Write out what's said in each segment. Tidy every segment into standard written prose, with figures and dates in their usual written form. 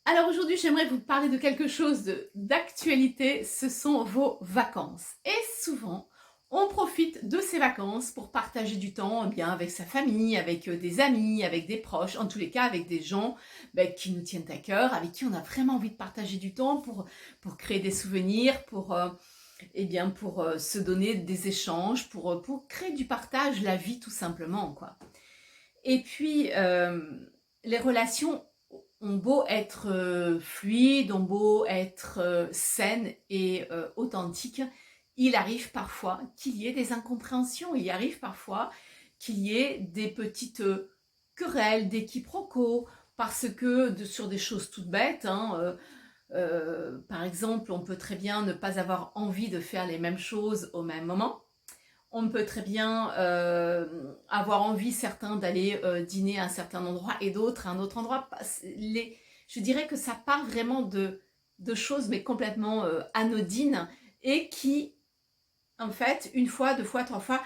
Alors aujourd'hui, j'aimerais vous parler de quelque chose d'actualité, ce sont vos vacances. Et souvent, on profite de ces vacances pour partager du temps bien avec sa famille, avec des amis, avec des proches, en tous les cas avec des gens qui nous tiennent à cœur, avec qui on a vraiment envie de partager du temps pour créer des souvenirs, pour se donner des échanges, pour créer du partage, la vie tout simplement, quoi. Et puis, les relations ont beau être fluides, ont beau être saines et authentiques, il arrive parfois qu'il y ait des incompréhensions, il arrive parfois qu'il y ait des petites querelles, des quiproquos, parce que sur des choses toutes bêtes, par exemple, on peut très bien ne pas avoir envie de faire les mêmes choses au même moment. On peut très bien avoir envie, certains, d'aller dîner à un certain endroit et d'autres à un autre endroit. Je dirais que ça part vraiment de choses, mais complètement anodines, et qui, en fait, une fois, deux fois, trois fois,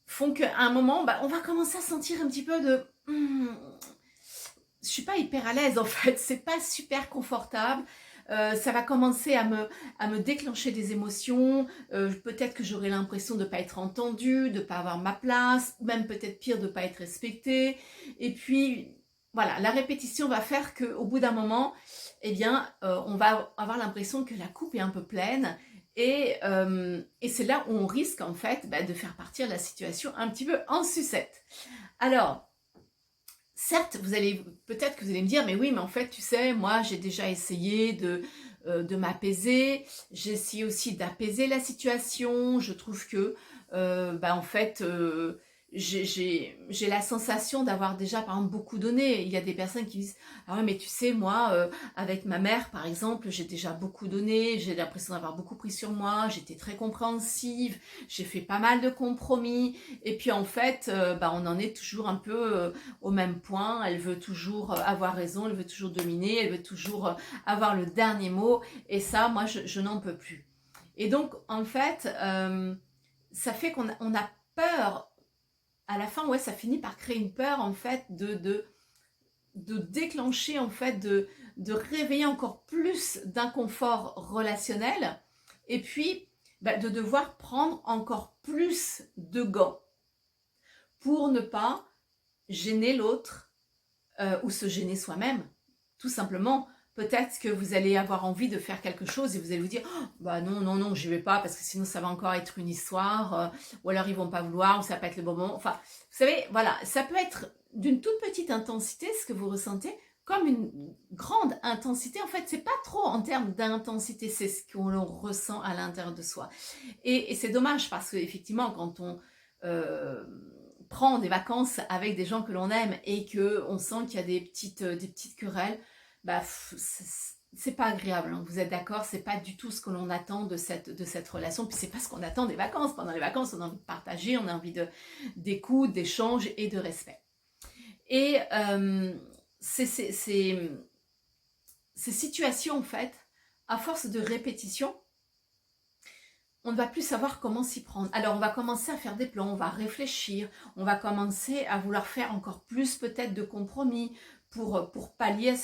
font qu'à un moment, on va commencer à sentir un petit peu de... je suis pas hyper à l'aise en fait, c'est pas super confortable. Ça va commencer à me déclencher des émotions. Peut-être que j'aurai l'impression de ne pas être entendue, de ne pas avoir ma place, ou même peut-être pire, de ne pas être respectée. Et puis, voilà, la répétition va faire qu'au bout d'un moment, on va avoir l'impression que la coupe est un peu pleine. Et c'est là où on risque en fait de faire partir la situation un petit peu en sucette. Alors, certes, peut-être que vous allez me dire, mais oui, mais en fait, tu sais, moi, j'ai déjà essayé de m'apaiser. J'ai essayé aussi d'apaiser la situation. Je trouve que, en fait, j'ai la sensation d'avoir déjà, par exemple, beaucoup donné. Il y a des personnes qui disent, ah ouais, mais tu sais, moi, avec ma mère, par exemple, j'ai déjà beaucoup donné. J'ai l'impression d'avoir beaucoup pris sur moi. J'étais très compréhensive. J'ai fait pas mal de compromis. Et puis, en fait, on en est toujours un peu au même point. Elle veut toujours avoir raison, elle veut toujours dominer, elle veut toujours avoir le dernier mot. Et ça, moi, je n'en peux plus. Et donc, en fait, ça fait on a peur. À la fin, ouais, ça finit par créer une peur, en fait, de déclencher, en fait, de réveiller encore plus d'inconfort relationnel. Et puis, de devoir prendre encore plus de gants pour ne pas gêner l'autre, ou se gêner soi-même. Tout simplement, peut-être que vous allez avoir envie de faire quelque chose et vous allez vous dire oh, bah non, non, non, j'y vais pas parce que sinon ça va encore être une histoire, ou alors ils vont pas vouloir, ou ça va pas être le bon moment. Enfin, vous savez, voilà, ça peut être d'une toute petite intensité ce que vous ressentez, comme une grande intensité. En fait, c'est pas trop en termes d'intensité, c'est ce qu'on ressent à l'intérieur de soi. Et c'est dommage parce qu'effectivement, quand on prend des vacances avec des gens que l'on aime et qu'on sent qu'il y a des petites querelles, c'est pas agréable, hein. Vous êtes d'accord, c'est pas du tout ce que l'on attend de cette relation, puis c'est pas ce qu'on attend des vacances. Pendant les vacances, on a envie de partager, on a envie d'écoute, d'échange et de respect. Et ces situations, en fait, à force de répétition, on ne va plus savoir comment s'y prendre. Alors on va commencer à faire des plans, on va réfléchir, on va commencer à vouloir faire encore plus peut-être de compromis pour pallier à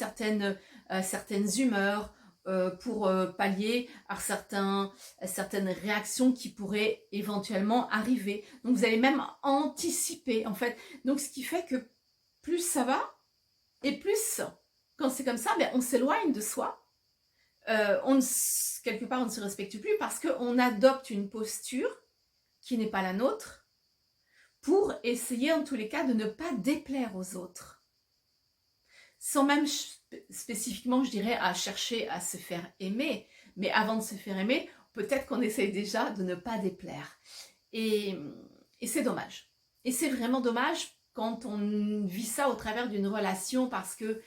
certaines humeurs, pour pallier à certaines réactions qui pourraient éventuellement arriver. Donc vous allez même anticiper en fait. Donc ce qui fait que plus ça va, et plus quand c'est comme ça, on s'éloigne de soi. Quelque part on ne se respecte plus parce qu'on adopte une posture qui n'est pas la nôtre pour essayer en tous les cas de ne pas déplaire aux autres, sans même spécifiquement, je dirais, à chercher à se faire aimer, mais avant de se faire aimer, peut-être qu'on essaye déjà de ne pas déplaire. Et c'est dommage. Et c'est vraiment dommage quand on vit ça au travers d'une relation parce que,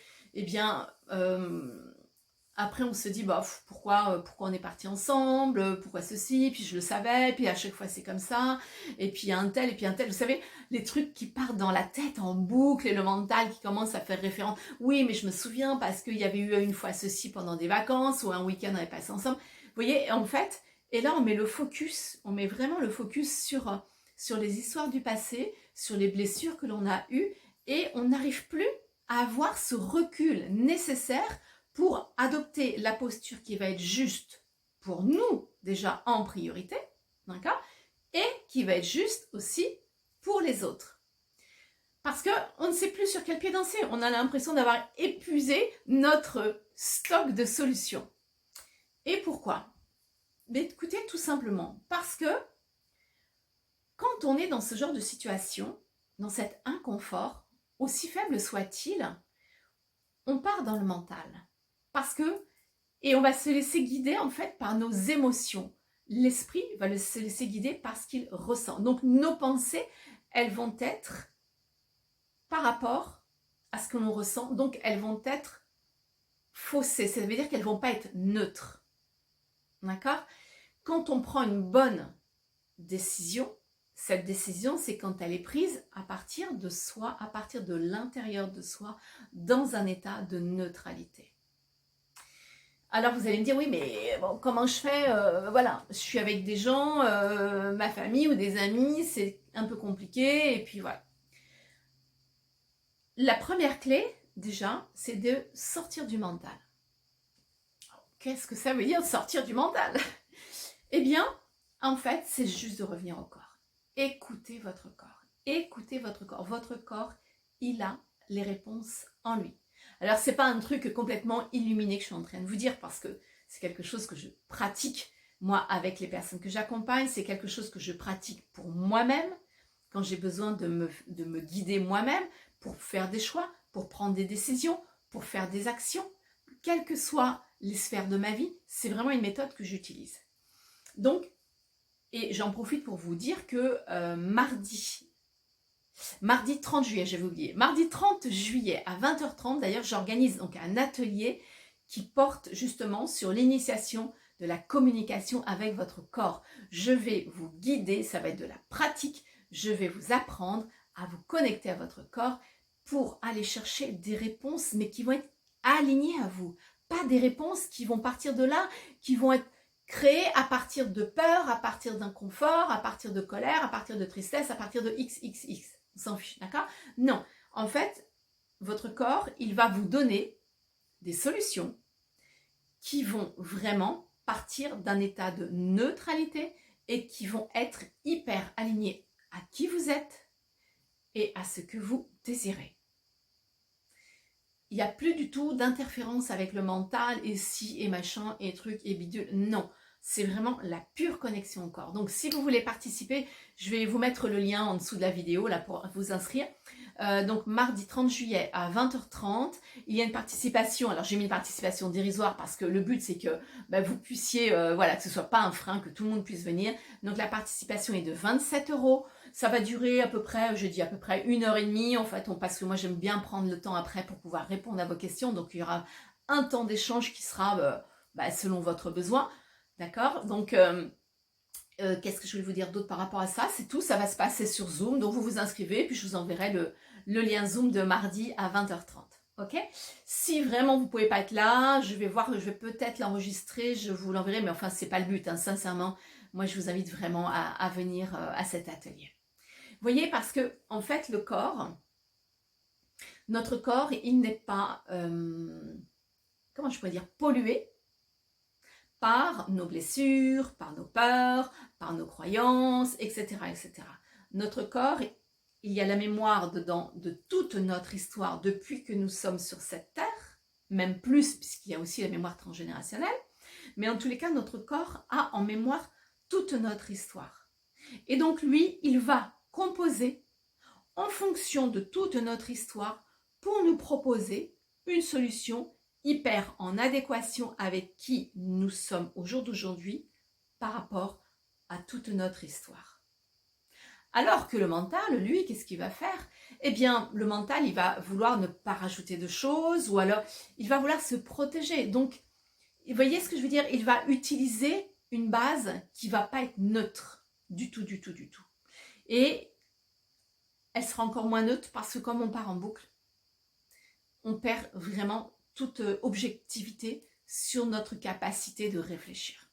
après on se dit pourquoi on est parti ensemble, pourquoi ceci, puis je le savais, puis à chaque fois c'est comme ça, et puis un tel, et puis un tel, vous savez, les trucs qui partent dans la tête en boucle et le mental qui commence à faire référence, oui mais je me souviens parce qu'il y avait eu une fois ceci pendant des vacances, ou un week-end on est passé ensemble, vous voyez, en fait, et là on met on met vraiment le focus sur les histoires du passé, sur les blessures que l'on a eues, et on n'arrive plus à avoir ce recul nécessaire pour adopter la posture qui va être juste pour nous, déjà en priorité, d'accord, et qui va être juste aussi pour les autres. Parce qu'on ne sait plus sur quel pied danser. On a l'impression d'avoir épuisé notre stock de solutions. Et pourquoi? Mais écoutez, tout simplement, parce que quand on est dans ce genre de situation, dans cet inconfort, aussi faible soit-il, on part dans le mental. Parce que, et on va se laisser guider en fait par nos émotions. L'esprit va se laisser guider par ce qu'il ressent. Donc nos pensées, elles vont être par rapport à ce que l'on ressent, donc elles vont être faussées. Ça veut dire qu'elles ne vont pas être neutres. D'accord? Quand on prend une bonne décision, cette décision, c'est quand elle est prise à partir de soi, à partir de l'intérieur de soi, dans un état de neutralité. Alors vous allez me dire, oui, mais bon, comment je fais voilà, je suis avec des gens, ma famille ou des amis, c'est un peu compliqué, et puis voilà. La première clé, déjà, c'est de sortir du mental. Qu'est-ce que ça veut dire sortir du mental? Eh bien, en fait, c'est juste de revenir au corps. Écoutez votre corps. Écoutez votre corps. Votre corps, il a les réponses en lui. Alors, c'est pas un truc complètement illuminé que je suis en train de vous dire parce que c'est quelque chose que je pratique, moi, avec les personnes que j'accompagne. C'est quelque chose que je pratique pour moi-même, quand j'ai besoin de me guider moi-même, pour faire des choix, pour prendre des décisions, pour faire des actions. Quelles que soient les sphères de ma vie, c'est vraiment une méthode que j'utilise. Donc, et j'en profite pour vous dire que mardi 30 juillet, j'avais oublié, mardi 30 juillet à 20h30, d'ailleurs, j'organise donc un atelier qui porte justement sur l'initiation de la communication avec votre corps. Je vais vous guider, ça va être de la pratique, je vais vous apprendre à vous connecter à votre corps pour aller chercher des réponses, mais qui vont être alignées à vous. Pas des réponses qui vont partir de là, qui vont être créées à partir de peur, à partir d'inconfort, à partir de colère, à partir de tristesse, à partir de XXX. On s'en fiche, d'accord? Non. En fait, votre corps, il va vous donner des solutions qui vont vraiment partir d'un état de neutralité et qui vont être hyper alignés à qui vous êtes et à ce que vous désirez. Il n'y a plus du tout d'interférence avec le mental et si et machin et truc et bidule. Non, c'est vraiment la pure connexion au corps. Donc si vous voulez participer, je vais vous mettre le lien en dessous de la vidéo là pour vous inscrire. Donc mardi 30 juillet à 20h30, il y a une participation. Alors j'ai mis une participation dérisoire parce que le but c'est que vous puissiez, voilà, que ce soit pas un frein, que tout le monde puisse venir. Donc la participation est de 27 €. Ça va durer à peu près, je dis à peu près 1h30 en fait, parce que moi j'aime bien prendre le temps après pour pouvoir répondre à vos questions. Donc il y aura un temps d'échange qui sera selon votre besoin. D'accord? Donc qu'est-ce que je voulais vous dire d'autre par rapport à ça? C'est tout, ça va se passer sur Zoom. Donc vous vous inscrivez, puis je vous enverrai le lien Zoom de mardi à 20h30. Ok? Si vraiment vous pouvez pas être là, je vais voir, je vais peut-être l'enregistrer, je vous l'enverrai, mais enfin c'est pas le but, hein, sincèrement. Moi je vous invite vraiment à venir à cet atelier. Vous voyez, parce que en fait le corps, notre corps, il n'est pas, comment je pourrais dire, pollué par nos blessures, par nos peurs, par nos croyances, etc., etc. Notre corps, il y a la mémoire dedans de toute notre histoire depuis que nous sommes sur cette terre, même plus puisqu'il y a aussi la mémoire transgénérationnelle, mais en tous les cas, notre corps a en mémoire toute notre histoire. Et donc lui, il va composer en fonction de toute notre histoire pour nous proposer une solution hyper en adéquation avec qui nous sommes au jour d'aujourd'hui par rapport à toute notre histoire. Alors que le mental, lui, qu'est-ce qu'il va faire? Eh bien, le mental, il va vouloir ne pas rajouter de choses ou alors il va vouloir se protéger. Donc, vous voyez ce que je veux dire? Il va utiliser une base qui ne va pas être neutre du tout, du tout, du tout. Et elle sera encore moins neutre parce que comme on part en boucle, on perd vraiment toute objectivité sur notre capacité de réfléchir.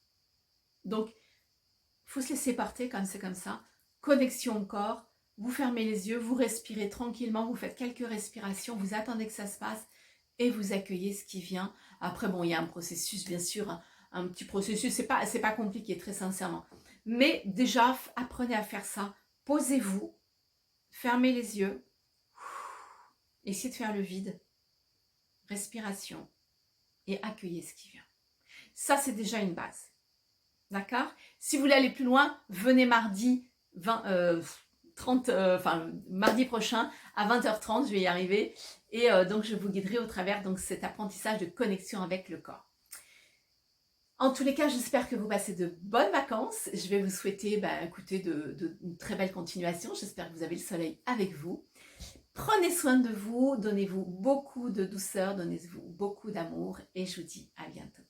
Donc, il faut se laisser porter comme c'est comme ça. Connexion au corps, vous fermez les yeux, vous respirez tranquillement, vous faites quelques respirations, vous attendez que ça se passe et vous accueillez ce qui vient. Après, bon, il y a un processus, bien sûr, un petit processus, c'est pas compliqué, très sincèrement. Mais déjà, apprenez à faire ça. Posez-vous, fermez les yeux, essayez de faire le vide, respiration, et accueillez ce qui vient. Ça, c'est déjà une base. D'accord? Si vous voulez aller plus loin, venez mardi 30, mardi prochain à 20h30, je vais y arriver. Et donc, je vous guiderai au travers de cet apprentissage de connexion avec le corps. En tous les cas, j'espère que vous passez de bonnes vacances. Je vais vous souhaiter, écoutez, une très belle continuation. J'espère que vous avez le soleil avec vous. Prenez soin de vous, donnez-vous beaucoup de douceur, donnez-vous beaucoup d'amour et je vous dis à bientôt.